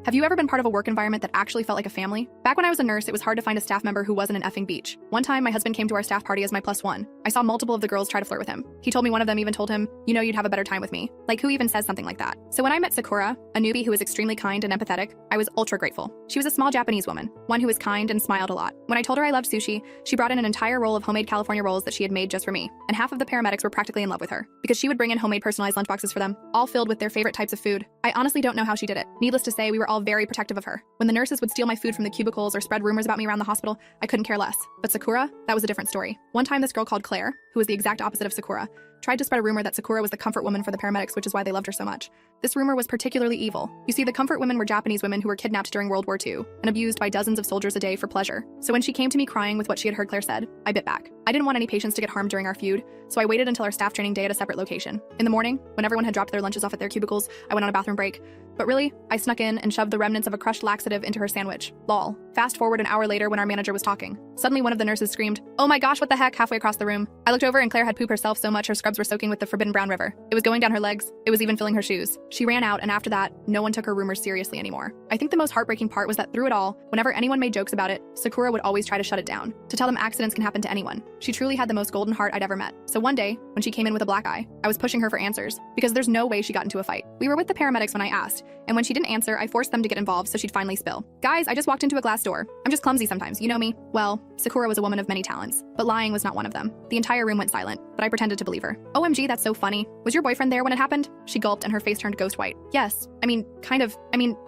Have you ever been part of a work environment that actually felt like a family? Back when I was a nurse, it was hard to find a staff member who wasn't an effing beach. One time, my husband came to our staff party as my +1. I saw multiple of the girls try to flirt with him. He told me one of them even told him, "You know you'd have a better time with me." Like, who even says something like that? So when I met Sakura, a newbie who was extremely kind and empathetic, I was ultra grateful. She was a small Japanese woman, one who was kind and smiled a lot. When I told her I loved sushi, she brought in an entire roll of homemade California rolls that she had made just for me. And half of the paramedics were practically in love with her, because she would bring in homemade personalized lunchboxes for them, all filled with their favorite types of food. I honestly don't know how she did it. Needless to say, we were all very protective of her. When the nurses would steal my food from the cubicles or spread rumors about me around the hospital, I couldn't care less. But Sakura, that was a different story. One time, this girl called Claire, who was the exact opposite of Sakura, tried to spread a rumor that Sakura was the comfort woman for the paramedics, which is why they loved her so much. This rumor was particularly evil. You see, the comfort women were Japanese women who were kidnapped during World War II and abused by dozens of soldiers a day for pleasure. So when she came to me crying with what she had heard Claire said, I bit back. I didn't want any patients to get harmed during our feud, so I waited until our staff training day at a separate location. In the morning, when everyone had dropped their lunches off at their cubicles, I went on a bathroom break. But really, I snuck in and shoved the remnants of a crushed laxative into her sandwich. Lol. Fast forward an hour later when our manager was talking. Suddenly one of the nurses screamed, "Oh my gosh, what the heck," halfway across the room. I looked over and Claire had pooped herself so much her scrubs were soaking with the forbidden brown river. It was going down her legs. It was even filling her shoes. She ran out, and after that, no one took her rumors seriously anymore. I think the most heartbreaking part was that through it all, whenever anyone made jokes about it, Sakura would always try to shut it down, to tell them accidents can happen to anyone. She truly had the most golden heart I'd ever met. So one day, when she came in with a black eye, I was pushing her for answers, because there's no way she got into a fight. We were with the paramedics when I asked, and when she didn't answer, I forced them to get involved so she'd finally spill. "Guys, I just walked into a glass door. I'm just clumsy sometimes, you know me." Well, Sakura was a woman of many talents, but lying was not one of them. The entire room went silent, but I pretended to believe her. "OMG, that's so funny. Was your boyfriend there when it happened?" She gulped and her face turned ghost white. "Yes.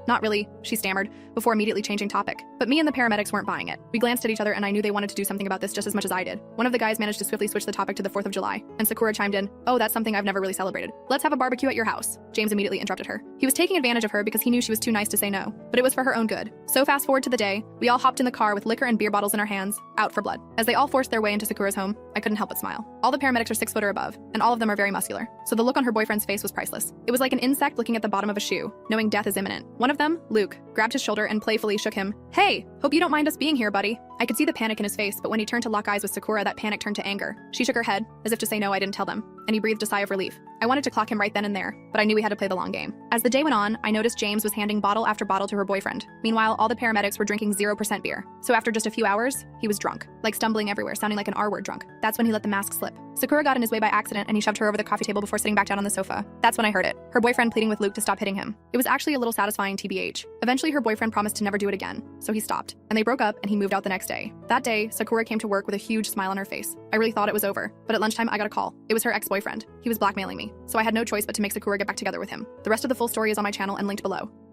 Not really," she stammered, before immediately changing topic. But me and the paramedics weren't buying it. We glanced at each other and I knew they wanted to do something about this just as much as I did. One of the guys managed to swiftly switch the topic to the 4th of July, and Sakura chimed in, "Oh, that's something I've never really celebrated. Let's have a barbecue at your house." James immediately interrupted her. He was taking advantage of her because he knew she was too nice to say no, but it was for her own good. So fast forward to the day, we all hopped in the car with liquor and beer bottles in our hands, out for blood. As they all forced their way into Sakura's home, I couldn't help but smile. All the paramedics are 6 foot or above, and all of them are very muscular, so the look on her boyfriend's face was priceless. It was like an insect looking at the bottom of a shoe, knowing death is imminent. One of them, Luke, grabbed his shoulder and playfully shook him. "Hey, hope you don't mind us being here, buddy." I could see the panic in his face, but when he turned to lock eyes with Sakura, that panic turned to anger. She shook her head, as if to say no, I didn't tell them, and he breathed a sigh of relief. I wanted to clock him right then and there, but I knew we had to play the long game. As the day went on, I noticed James was handing bottle after bottle to her boyfriend. Meanwhile, all the paramedics were drinking 0% beer. So after just a few hours, he was drunk, like stumbling everywhere, sounding like an R-word drunk. That's when he let the mask slip. Sakura got in his way by accident, and he shoved her over the coffee table before sitting back down on the sofa. That's when I heard it, her boyfriend pleading with Luke to stop hitting him. It was actually a little satisfying TBH. Eventually, her boyfriend promised to never do it again, so he stopped, and they broke up and he moved out the next day. That day, Sakura came to work with a huge smile on her face. I really thought it was over, but at lunchtime I got a call. It was her ex-boyfriend. He was blackmailing me, so I had no choice but to make Sakura get back together with him. The rest of the full story is on my channel and linked below.